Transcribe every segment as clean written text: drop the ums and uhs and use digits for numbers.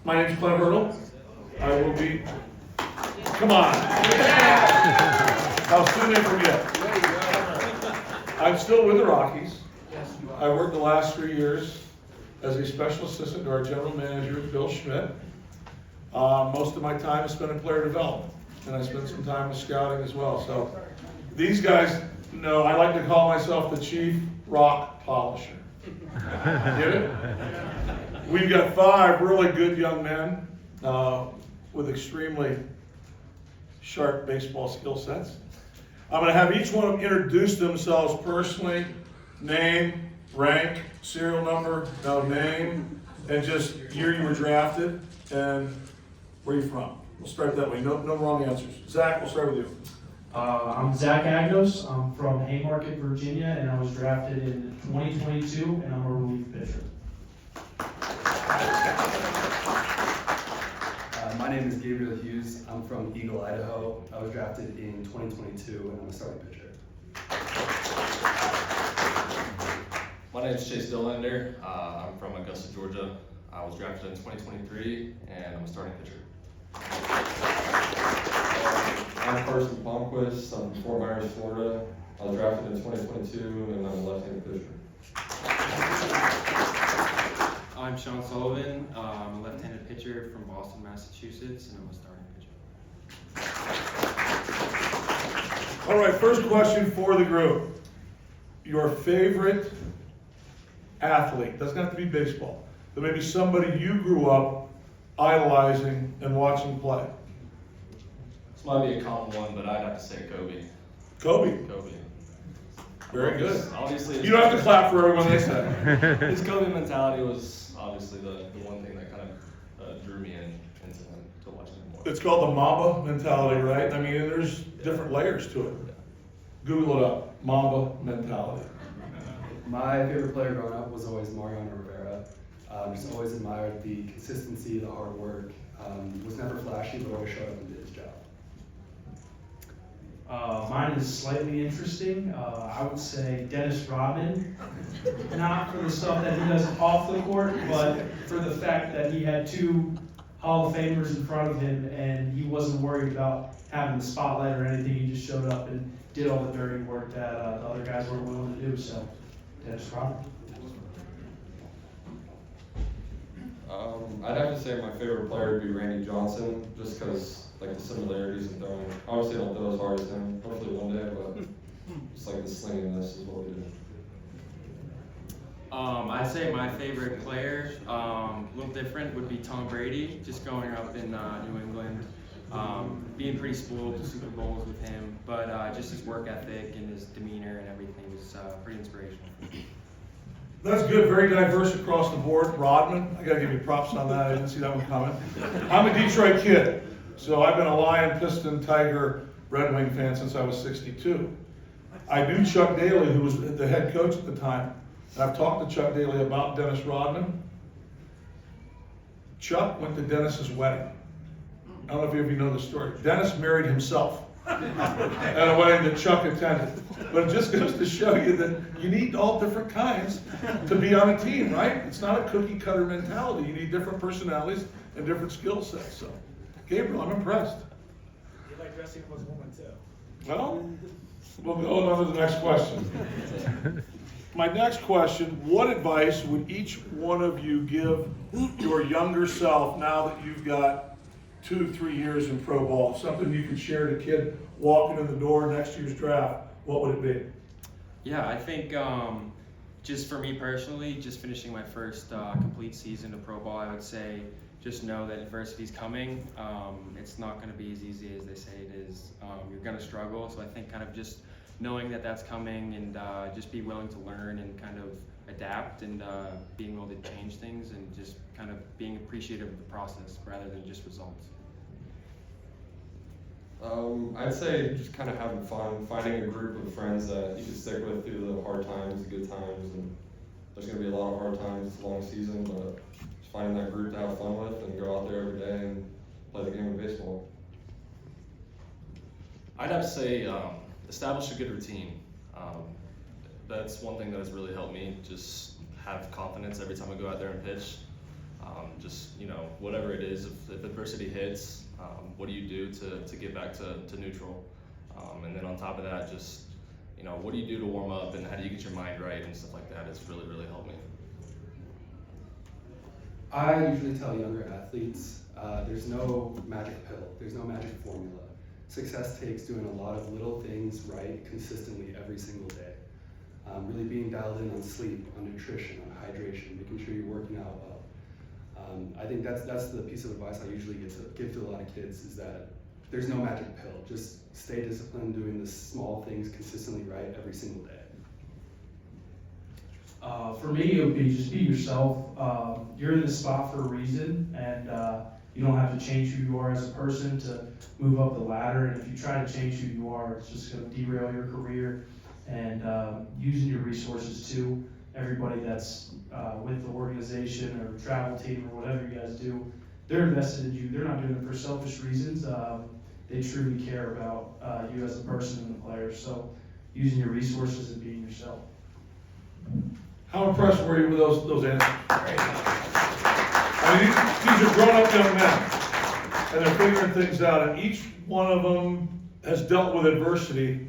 My name's Clint. I will be, come on. How soon they forget. I'm still with the Rockies. I worked the last 3 years as a special assistant to our general manager, Bill Schmidt. Most of my time is spent in player development, and I spent some time with scouting as well. So these guys know I like to call myself the chief rock polisher. Get it? We've got 5 really good young men with extremely sharp baseball skill sets. I'm going to have each one of them introduce themselves personally, name, rank, serial number, name, and just year you were drafted and where you're from. We'll start that way. No wrong answers. Zach, we'll start with you. I'm Zach Agnos. I'm from Haymarket, Virginia, and I was drafted in 2022, and I'm a relief pitcher. My name is Gabriel Hughes. I'm from Eagle, Idaho. I was drafted in 2022, and I'm a starting pitcher. My name is Dollander. I'm from Augusta, Georgia. I was drafted in 2023, and I'm a starting pitcher. I'm from Palmquist. I'm from Fort Myers, Florida. I was drafted in 2022, and I'm a left-handed pitcher. I'm Sean Sullivan. I'm a left-handed pitcher from Boston, Massachusetts, and I'm a starting pitcher. All right, first question for the group. Your favorite athlete, doesn't have to be baseball, but maybe somebody you grew up idolizing and watching play. This might be a common one, but I'd have to say Kobe. Kobe. Very good. Obviously, You don't have to clap for everyone they said. his Kobe mentality was obviously the one thing that kind of drew me into him, to watching him more. It's called the Mamba mentality, right? I mean, there's different layers to it. Google it up, Mamba mentality. My favorite player growing up was always Mariano Rivera. Just always admired the consistency, the hard work. Was never flashy, but always showed up and did his job. Mine is slightly interesting. I would say Dennis Rodman, not for the stuff that he does off the court, but for the fact that he had 2 Hall of Famers in front of him, and he wasn't worried about having the spotlight or anything. He just showed up and did all the dirty work that the other guys weren't willing to do. So, Dennis Rodman. I'd have to say my favorite player would be Randy Johnson, just because like the similarities in throwing. Obviously, I don't throw as hard as him. Hopefully one day, but just like the slinginess is what we do. I'd say my favorite player, a little different, would be Tom Brady. Just growing up in New England, being pretty spoiled with Super Bowls with him, but just his work ethic and his demeanor and everything was pretty inspirational. That's good, very diverse across the board. Rodman, I gotta give you props on that, I didn't see that one coming. I'm a Detroit kid, so I've been a Lion, Piston, Tiger, Red Wing fan since I was 62. I knew Chuck Daly, who was the head coach at the time, and I've talked to Chuck Daly about Dennis Rodman. Chuck went to Dennis's wedding. I don't know if any of you know the story. Dennis married himself at a wedding that Chuck attended. But it just goes to show you that you need all different kinds to be on a team, right? It's not a cookie cutter mentality. You need different personalities and different skill sets. So, Gabriel, I'm impressed. You like dressing up as a woman too. Well, we'll go on to the next question. My next question, what advice would each one of you give your younger self now that you've got 2-3 years in pro ball? Something you could share to a kid walking in the door next year's draft, what would it be? Yeah, I think just for me personally, just finishing my first complete season of pro ball, I would say just know that adversity's coming. It's not going to be as easy as they say it is. You're going to struggle, so I think kind of just knowing that that's coming and just be willing to learn and kind of adapt and being able to change things and just kind of being appreciative of the process rather than just results. I'd say just kind of having fun, finding a group of friends that you can stick with through the hard times, the good times, and there's going to be a lot of hard times, it's a long season, but just finding that group to have fun with and go out there every day and play the game of baseball. I'd have to say establish a good routine. That's one thing that has really helped me, just have confidence every time I go out there and pitch. Just, you know, whatever it is, if adversity hits, what do you do to get back to neutral? And then on top of that, just, you know, what do you do to warm up and how do you get your mind right and stuff like that? It's really, really helped me. I usually tell younger athletes, there's no magic pill, there's no magic formula. Success takes doing a lot of little things right consistently every single day. Really being dialed in on sleep, on nutrition, on hydration, making sure you're working out well. I think that's the piece of advice I usually give to a lot of kids, is that there's no magic pill. Just stay disciplined, doing the small things consistently right every single day. For me, it would be just be yourself. You're in this spot for a reason, and you don't have to change who you are as a person to move up the ladder. And if you try to change who you are, it's just going to derail your career. And using your resources too. Everybody that's with the organization or travel team or whatever you guys do, they're invested in you. They're not doing it for selfish reasons. They truly care about you as a person and the player. So using your resources and being yourself. How impressed were you with those answers? I mean, these are grown-up young men, and they're figuring things out, and each one of them has dealt with adversity,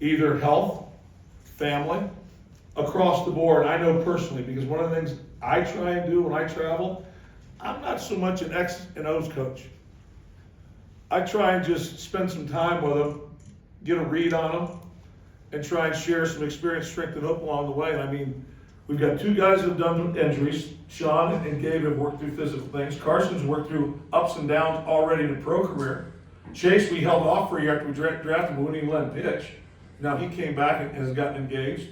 either health, family, across the board. I know personally, because one of the things I try and do when I travel, I'm not so much an X and O's coach. I try and just spend some time with them, get a read on them, and try and share some experience, strength, and hope along the way. And I mean, we've got two guys that have done injuries. Sean and Gabe have worked through physical things. Carson's worked through ups and downs already in the pro career. Chase, we held off for a year after we drafted him, we wouldn't even let him pitch. Now he came back and has gotten engaged.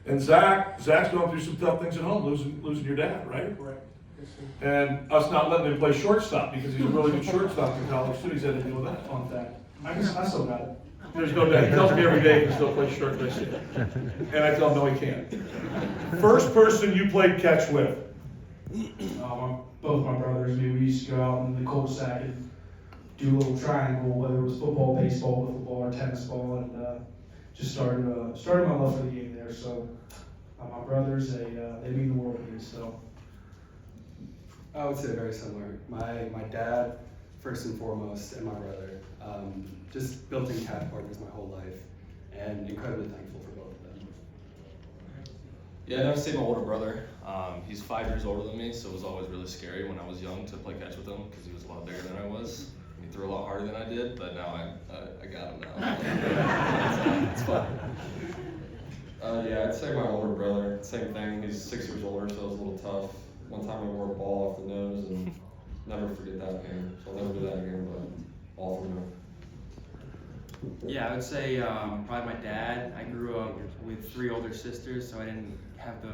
And Zach's going through some tough things at home, losing your dad, right? Correct. And us not letting him play shortstop because he's a really good shortstop in college too. He's had to deal with that. Fun fact. I still got it. There's no doubt. He tells me every day he can still play short base. And I tell him, no, he can't. First person you played catch with? Both my brothers. We used to go out in the cul-de-sac and do a little triangle, whether it was football, baseball, football, or tennis ball, and just started my love for the game there. So my brothers, they mean the world to me. So I would say very similar. My dad, first and foremost, and my brother. Just built-in catch partners my whole life, and incredibly thankful for both of them. Yeah, I never seen my older brother. He's 5 years older than me, so it was always really scary when I was young to play catch with him because he was a lot bigger than I was. He threw a lot harder than I did, but now I got him now. It's fun. Yeah, I'd say my older brother, same thing. He's 6 years older, so it was a little tough. One time we wore a ball off the nose, and never forget that game. So I'll never do that again, but all from him. Yeah, I would say probably my dad. I grew up with 3 older sisters, so I didn't have the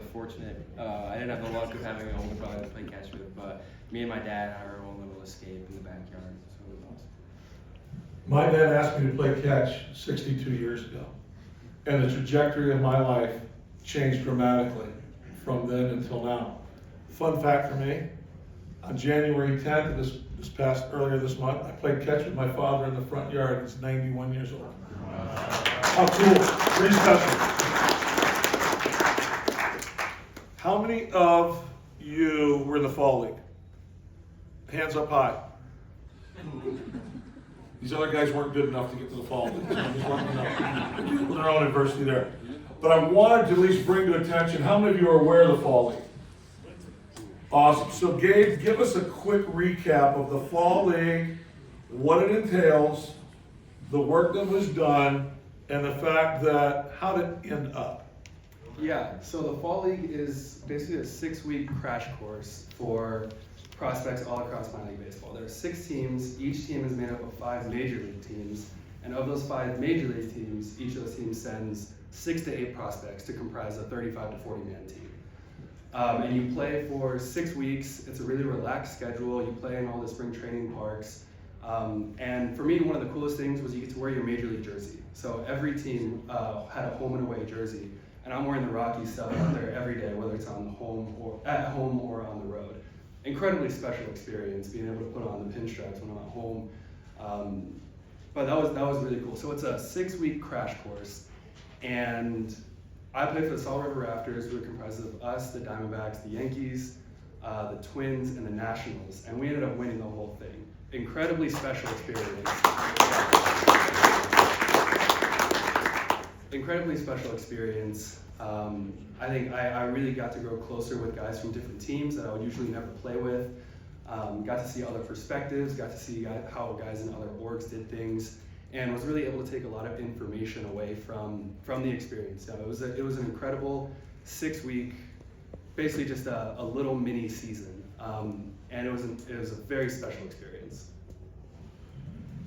luck of having an older brother to play catch with. But me and my dad had our own little escape in the backyard, so it was awesome. My dad asked me to play catch 62 years ago. And the trajectory of my life changed dramatically from then until now. Fun fact for me, on January 10th of earlier this month, I played catch with my father in the front yard. He's 91 years old. How cool, pretty special. How many of you were in the fall league? Hands up high. These other guys weren't good enough to get to the fall league, so I'm just letting them know. Their own adversity there. But I wanted to at least bring to attention, how many of you are aware of the fall league? Awesome. So Gabe, give us a quick recap of the fall league, what it entails, the work that was done, and the fact that how did it end up? Yeah, so the Fall League is basically a 6-week crash course for prospects all across minor league baseball. There are 6 teams. Each team is made up of 5 major league teams. And of those 5 major league teams, each of those teams sends 6 to 8 prospects to comprise a 35 to 40 man team. And you play for 6 weeks. It's a really relaxed schedule. You play in all the spring training parks. And for me, one of the coolest things was you get to wear your major league jersey. So every team had a home and away jersey. And I'm wearing the Rockies stuff out there every day, whether it's on the home or at home or on the road. Incredibly special experience being able to put on the pinstripes when I'm at home. But that was really cool. So it's a 6-week crash course. And I played for the Salt River Raptors, who are comprised of us, the Diamondbacks, the Yankees, the Twins, and the Nationals, and we ended up winning the whole thing. Incredibly special experience. Incredibly special experience. I think I really got to grow closer with guys from different teams that I would usually never play with. Got to see other perspectives, got to see how guys in other orgs did things, and was really able to take a lot of information away from the experience. So it was an incredible 6-week, basically just a little mini season, and it was a very special experience.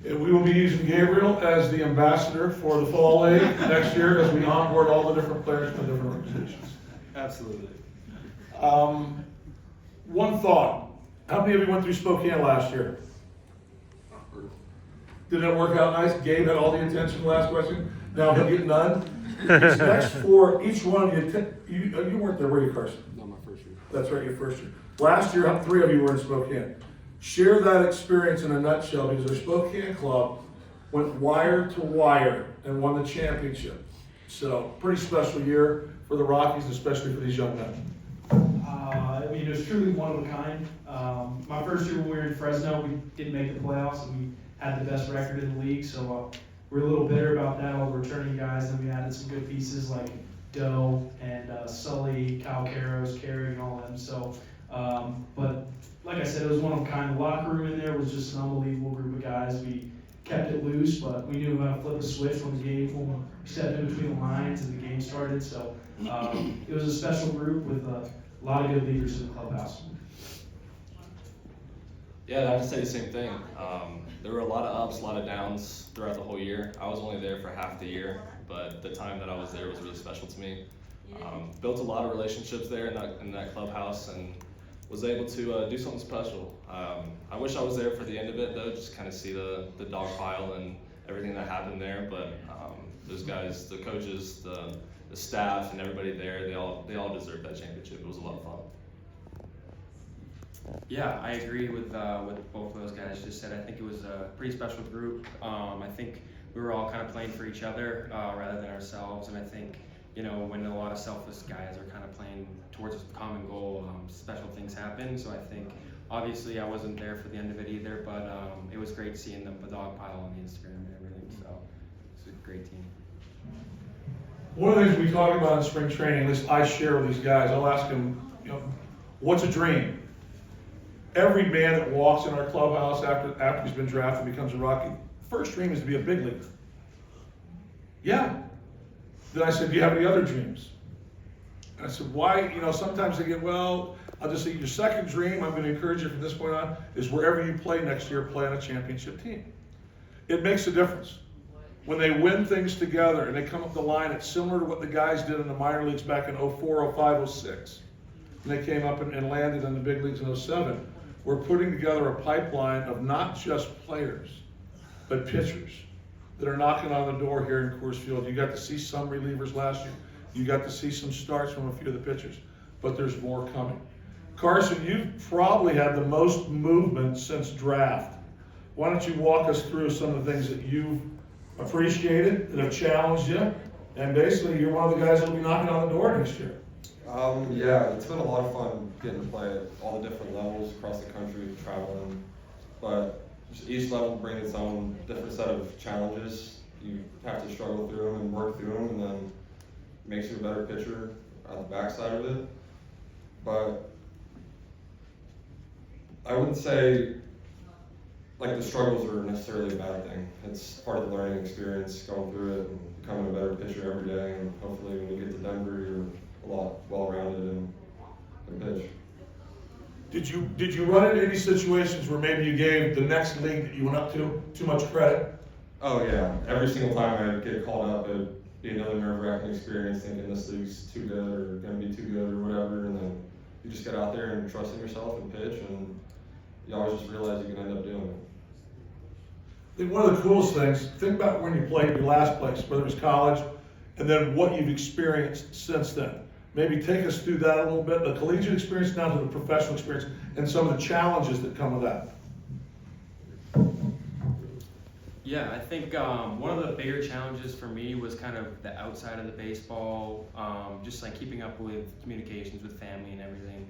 And we will be using Gabriel as the ambassador for the Fall League next year as we onboard all the different players from different organizations. Absolutely. One thought. How many of you went through Spokane last year? Did that work out nice? Gabe had all the attention last question. Now he'll get none. These next four, each one of you weren't there, were you, Carson? No, my first year. That's right, your first year. Last year, 3 of you were in Spokane. Share that experience in a nutshell, because our Spokane club went wire to wire and won the championship. So, pretty special year for the Rockies, especially for these young men. It was truly one of a kind. My first year when we were in Fresno, we didn't make the playoffs, and we had the best record in the league, so we're a little bitter about that, all the returning guys, and we added some good pieces like Doe and Sully, Kyle Caros, Carey, and all of them. So, but like I said, it was one of a kind. The locker room in there was just an unbelievable group of guys. We kept it loose, but we knew how to flip a switch when we stepped in between the lines and the game started. So it was a special group with a lot of good leaders in the clubhouse. Yeah, I have to say the same thing. There were a lot of ups, a lot of downs throughout the whole year. I was only there for half the year, but the time that I was there was really special to me. Built a lot of relationships there in that clubhouse, and was able to do something special. I wish I was there for the end of it though, just kind of see the dog pile and everything that happened there. But those guys, the coaches, the staff, and everybody there, they all deserved that championship. It was a lot of fun. Yeah, I agree with both of those guys just said. I think it was a pretty special group. I think we were all kind of playing for each other rather than ourselves, and I think, you know, when a lot of selfless guys are kind of playing towards a common goal, special things happen. So I think, obviously, I wasn't there for the end of it either, but it was great seeing the dog pile on the Instagram and everything. So it's a great team. One of the things we talk about in spring training, at least I share with these guys, I'll ask them, you know, what's a dream? Every man that walks in our clubhouse after he's been drafted and becomes a Rocky, first dream is to be a big leaguer. Yeah. Then I said, do you have any other dreams? And I said, why? You know, sometimes they get, well, I'll just say your second dream, I'm going to encourage you from this point on, is wherever you play next year, play on a championship team. It makes a difference. When they win things together and they come up the line, it's similar to what the guys did in the minor leagues back in 04, 05, 06. And they came up and landed in the big leagues in 07. We're putting together a pipeline of not just players, but pitchers that are knocking on the door here in Coors Field. You got to see some relievers last year. You got to see some starts from a few of the pitchers, but there's more coming. Carson, you've probably had the most movement since draft. Why don't you walk us through some of the things that you've appreciated, that have challenged you, and basically you're one of the guys that will be knocking on the door next year. Yeah, it's been a lot of fun getting to play at all the different levels across the country, traveling, but each level brings its own different set of challenges. You have to struggle through them and work through them, and then it makes you a better pitcher on the backside of it. But I wouldn't say like the struggles are necessarily a bad thing. It's part of the learning experience, going through it and becoming a better pitcher every day, and hopefully when you get to Denver, you're a lot well-rounded and pitch. Did you run into any situations where maybe you gave the next league that you went up to too much credit? Oh yeah, every single time I get called up, it'd be another nerve-wracking experience, thinking this league's too good or gonna be too good or whatever, and then you just get out there and trust in yourself and pitch, and you always just realize you can end up doing it. I think one of the coolest things, think about when you played your last place, whether it was college, and then what you've experienced since then. Maybe take us through that a little bit, the collegiate experience down to the professional experience, and some of the challenges that come with that. Yeah, I think one of the bigger challenges for me was kind of the outside of the baseball, just like keeping up with communications with family and everything.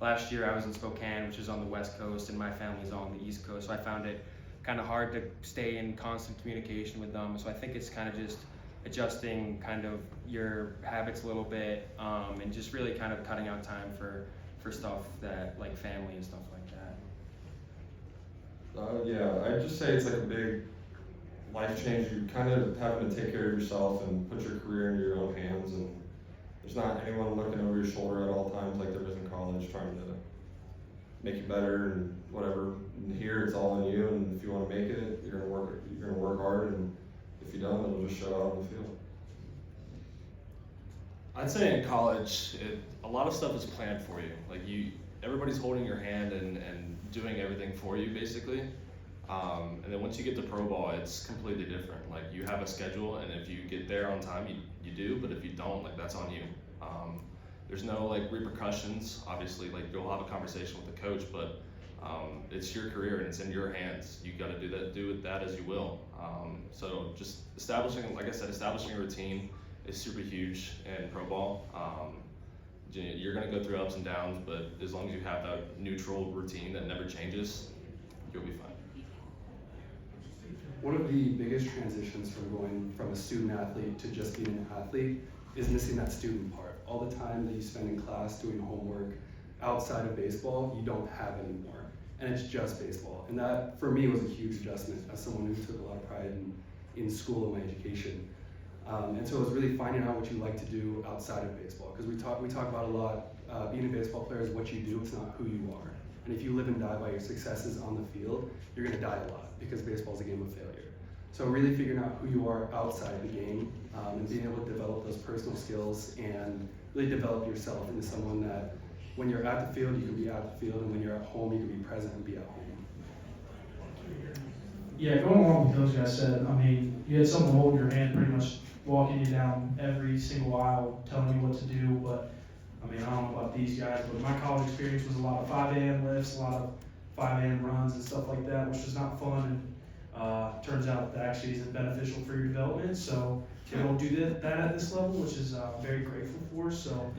last year I was in Spokane, which is on the West Coast, and my family's all on the East Coast, so I found it kind of hard to stay in constant communication with them. So I think it's kind of just adjusting kind of your habits a little bit, and just really kind of cutting out time for stuff that like family and stuff like that. Yeah, I'd just say it's like a big life change. You're kind of having to take care of yourself and put your career into your own hands, and there's not anyone looking over your shoulder at all times like there is in college trying to make you better and whatever. And here it's all on you, and if you want to make it, you're gonna work hard, and if you don't, it'll just show out on the field. I'd say in college, a lot of stuff is planned for you. Like everybody's holding your hand and doing everything for you basically. And then once you get to pro ball, it's completely different. Like you have a schedule, and if you get there on time, you do. But if you don't, like that's on you. There's no like repercussions. Obviously, like you'll have a conversation with the coach, but it's your career and it's in your hands. You got to do with that as you will. So just establishing, like I said, establishing a routine is super huge in pro ball. You're going to go through ups and downs, but as long as you have that neutral routine that never changes, you'll be fine. One of the biggest transitions from going from a student athlete to just being an athlete is missing that student part. All the time that you spend in class doing homework outside of baseball, you don't have anymore. And it's just baseball. And that, for me, was a huge adjustment as someone who took a lot of pride in school and my education. And so it was really finding out what you like to do outside of baseball. Because we talk about a lot, being a baseball player is what you do, it's not who you are. And if you live and die by your successes on the field, you're gonna die a lot because baseball is a game of failure. So really figuring out who you are outside the game, and being able to develop those personal skills and really develop yourself into someone that when you're at the field, you can be at the field, and when you're at home, you can be present and be at home. Yeah, going along with what those guys said, I mean, you had someone holding your hand pretty much walking you down every single aisle, telling you what to do, but I mean, I don't know about these guys, but my college experience was a lot of 5 a.m. lifts, a lot of 5 a.m. runs and stuff like that, which was not fun, and turns out that actually isn't beneficial for your development, so they don't do that at this level, which is I'm very grateful for. So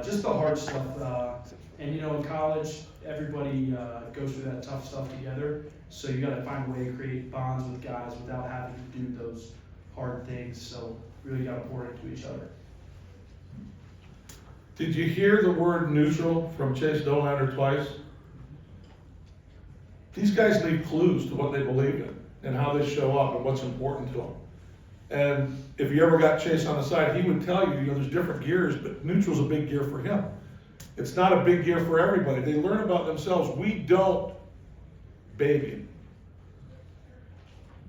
just the hard stuff, and you know, in college, everybody goes through that tough stuff together, so you got to find a way to create bonds with guys without having to do those hard things, so really got to pour into each other. Did you hear the word neutral from Chase Dollander twice? These guys leave clues to what they believe in and how they show up and what's important to them. And if you ever got Chase on the side, he would tell you, there's different gears, but neutral's a big gear for him. It's not a big gear for everybody. They learn about themselves. We don't baby them.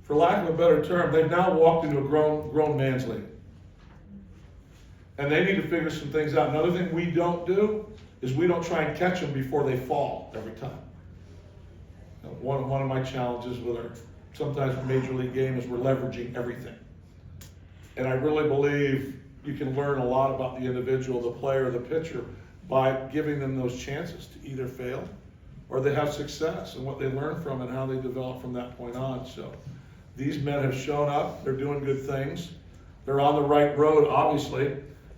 For lack of a better term, they've now walked into a grown man's league. And they need to figure some things out. Another thing we don't do is we don't try and catch them before they fall every time. One of my challenges with our sometimes major league game is we're leveraging everything. And I really believe you can learn a lot about the individual, the player, the pitcher, by giving them those chances to either fail or they have success and what they learn from and how they develop from that point on. So these men have shown up, they're doing good things. They're on the right road, obviously.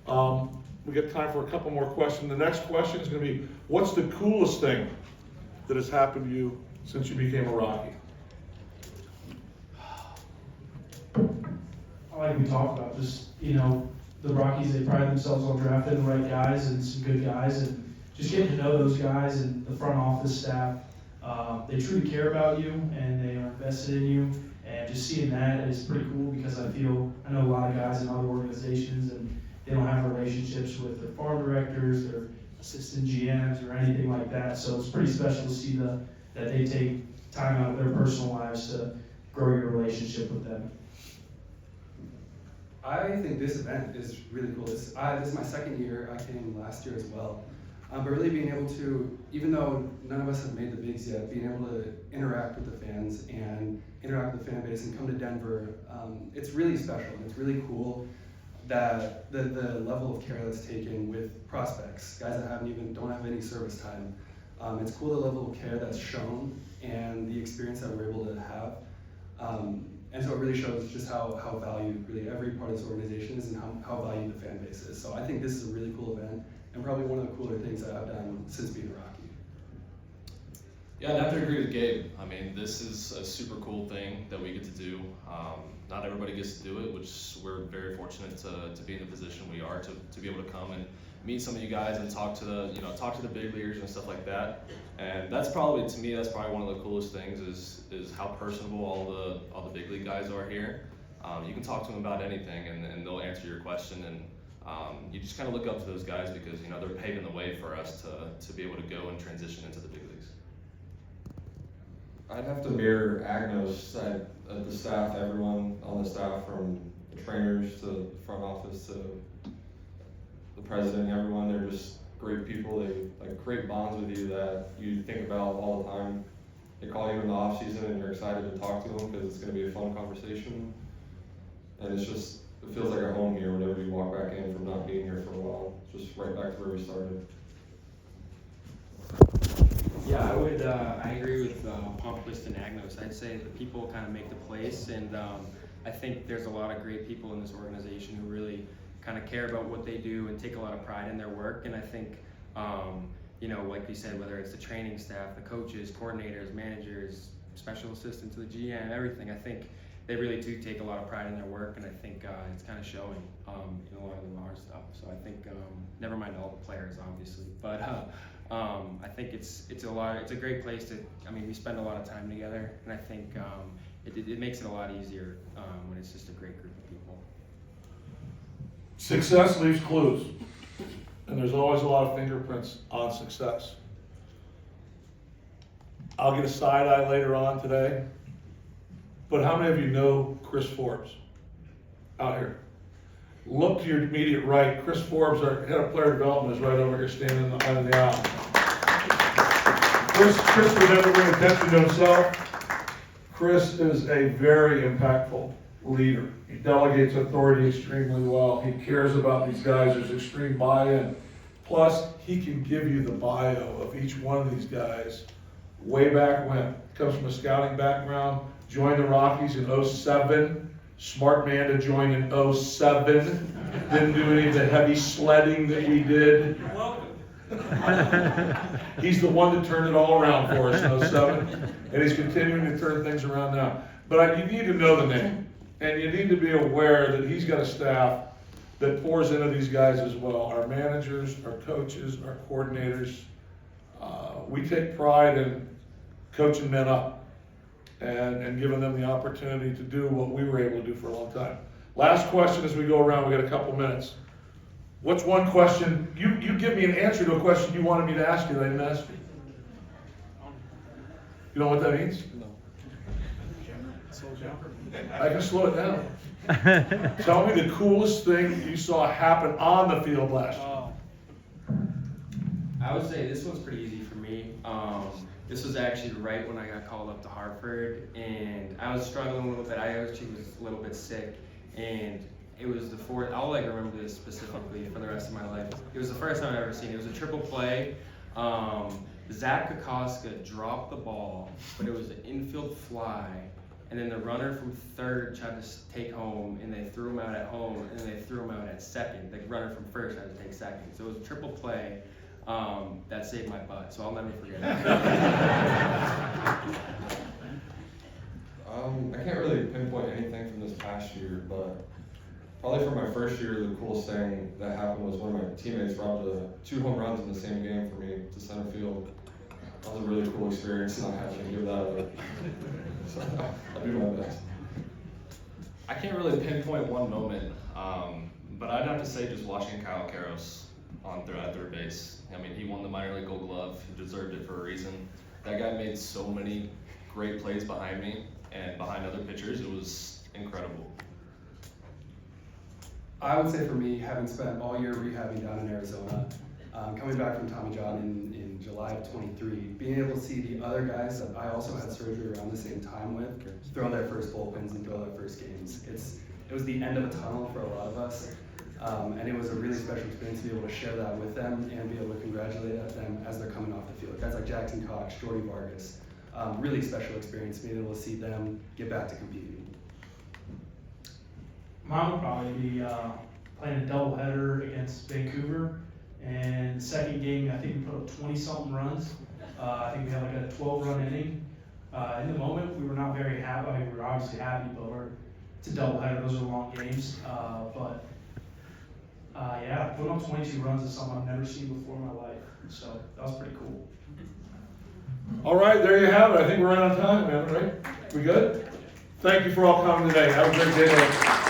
We got time for a couple more questions. The next question is going to be, what's the coolest thing that has happened to you since you became a Rocky? Like we talked about, just, you know, the Rockies, they pride themselves on drafting the right guys and some good guys, and just getting to know those guys and the front office staff. They truly care about you and they are invested in you, and just seeing that is pretty cool because I know a lot of guys in other organizations and they don't have relationships with their farm directors, their assistant GMs or anything like that, so it's pretty special to see that they take time out of their personal lives to grow your relationship with them. I think this event is really cool. This is my second year. I came last year as well. But really being able to, even though none of us have made the bigs yet, being able to interact with the fans and interact with the fan base and come to Denver, it's really special and it's really cool that the level of care that's taken with prospects, guys that don't have any service time. It's cool the level of care that's shown and the experience that we're able to have. And so it really shows just how valued really every part of this organization is and how valued the fan base is. So I think this is a really cool event and probably one of the cooler things that I've done since being a Rocky. Yeah, I'd have to agree with Gabe. I mean, this is a super cool thing that we get to do. Not everybody gets to do it, which we're very fortunate to be in the position we are to be able to come and meet some of you guys and talk to the big leaguers and stuff like that. And that's probably, to me, that's probably one of the coolest things is how personable all the big league guys are here. You can talk to them about anything and they'll answer your question, and you just kind of look up to those guys because they're paving the way for us to be able to go and transition into the big leagues. I'd have to mirror Agnos. The staff, everyone on the staff, from the trainers to the front office to the president, everyone, they're just great people. They create bonds with you that you think about all the time. They call you in the off season and you're excited to talk to them because it's going to be a fun conversation. And it feels like a home here whenever you walk back in from not being here for a while. It's just right back to where we started. Yeah, I agree with Palmquist and Agnos. I'd say the people kind of make the place, and I think there's a lot of great people in this organization who really kind of care about what they do and take a lot of pride in their work. And I think, like you said, whether it's the training staff, the coaches, coordinators, managers, special assistants to the GM, everything, I think they really do take a lot of pride in their work, and I think it's kind of showing in a lot of our stuff. So I think, never mind all the players, obviously, but I think it's a great place to. I mean, we spend a lot of time together, and I think it makes it a lot easier when it's just a great group of people. Success leaves clues, and there's always a lot of fingerprints on success. I'll get a side eye later on today, but how many of you know Chris Forbes out here? Look to your immediate right. Chris Forbes, our head of player development, is right over here standing in the aisle. Chris would never bring attention to himself. Chris is a very impactful leader. He delegates authority extremely well. He cares about these guys. There's extreme buy-in. Plus, he can give you the bio of each one of these guys way back when. Comes from a scouting background, joined the Rockies in 07. Smart man to join in 07. Didn't do any of the heavy sledding that we did. He's the one that turned it all around for us in 07, and he's continuing to turn things around now. But you need to know the name, and you need to be aware that he's got a staff that pours into these guys as well. Our managers, our coaches, our coordinators. We take pride in coaching men up and giving them the opportunity to do what we were able to do for a long time. Last question as we go around, we got a couple minutes. What's one question, you give me an answer to a question you wanted me to ask you that I didn't ask you. You know what that means? No. I can slow it down. Tell me the coolest thing you saw happen on the field last year. I would say this one's pretty easy for me. This was actually right when I got called up to Hartford, and I was struggling a little bit. I actually was a little bit sick, and it was the fourth. I'll remember this specifically for the rest of my life. It was the first time I've ever seen it. It was a triple play. Zach Kokoska dropped the ball, but it was an infield fly, and then the runner from third tried to take home, and they threw him out at home, and they threw him out at second. The runner from first had to take second. So it was a triple play. That saved my butt, so I'll never forget it. I can't really pinpoint anything from this past year, but probably for my first year, the coolest thing that happened was one of my teammates robbed 2 home runs in the same game for me to center field. That was a really cool experience, and I have to give that up. So I'll do my best. I can't really pinpoint one moment, but I'd have to say just watching Kyle Karros at third base. I mean, he won the minor league Gold Glove. He deserved it for a reason. That guy made so many great plays behind me and behind other pitchers. It was incredible. I would say for me, having spent all year rehabbing down in Arizona, coming back from Tommy John in July of 23, being able to see the other guys that I also had surgery around the same time with throw their first bullpens and throw their first games. It was the end of a tunnel for a lot of us. And it was a really special experience to be able to share that with them and be able to congratulate them as they're coming off the field. Guys like Jackson Cox, Jordy Vargas, really special experience being able to see them get back to competing. Mine would probably be playing a doubleheader against Vancouver, and the second game I think we put up 20-something runs, I think we had like a 12-run inning. In the moment, we were not very happy. I mean, we were obviously happy, but it's a doubleheader. Those are long games. Yeah, putting up 22 runs is something I've never seen before in my life. So that was pretty cool. All right, there you have it. I think we're right on time, man, right? We good? Thank you for all coming today. Have a great day.